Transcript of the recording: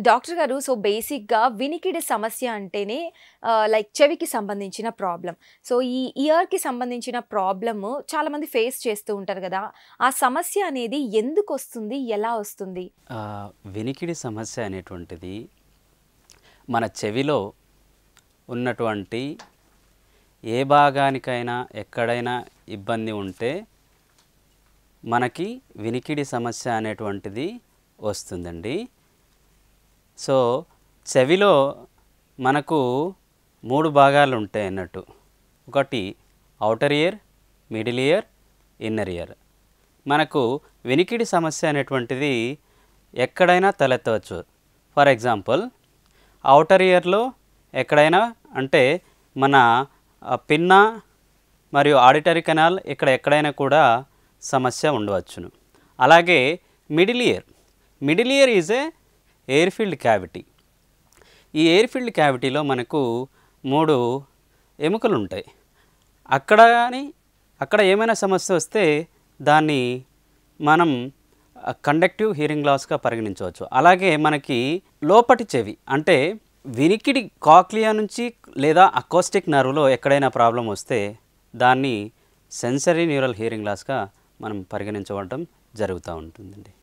Doctor గారు బేసిక్‌గా వినికిడి సమస్య అంటేనే లైక్ చెవికి సంబంధించిన ప్రాబ్లమ్. ఈ ఇయర్‌కి సంబంధించిన ప్రాబ్లమ్ చాలామంది ఫేస్ చేస్తూ ఉంటారు గదా! ఆ సమస్య అనేది ఎందుకొస్తుంది? ఎలా వస్తుంది? వినికిడి సమస్య అనేటువంటిది మన చెవిలో ఉన్నటువంటి ఏ భాగానికైనా ఎక్కడైనా ఇబ్బంది ఉంటే మనకి వినికిడి సమస్య అనేటువంటిది వస్తుందండి. చెవిలో మనకు 3 భాగాలు ఉంటాయి అన్నట్టు. ఒకటి outer year, middle ear, inner ear. మనకు వినికిడి సమస్య అనేటువంటిది ఎక్కడైనా తలెత్తవచ్చు. ఫర్ ఎగ్జాంపుల్ ఔటర్ ఇయర్లో ఎక్కడైనా అంటే మన పిన్నా మరియు ఆడిటరీ కెనాల్ ఎక్కడైనా కూడా సమస్య ఉండవచ్చును. అలాగే middle ear is a air field cavity. ఈ ఎయిర్ ఫీల్డ్ క్యావిటీలో మనకు 3 ఎముకలు ఉంటాయి. అక్కడ ఏమైనా సమస్య వస్తే దాన్ని మనం కండక్టివ్ హియరింగ్ లాస్గా పరిగణించవచ్చు. అలాగే మనకి లోపటి చెవి అంటే వినికిడి కాక్లియా నుంచి లేదా అకోస్టిక్ నర్వ్లో ఎక్కడైనా ప్రాబ్లం వస్తే దాన్ని సెన్సరీ న్యూరల్ హియరింగ్ లాస్గా మనం పరిగణించడం జరుగుతూ ఉంటుందండి.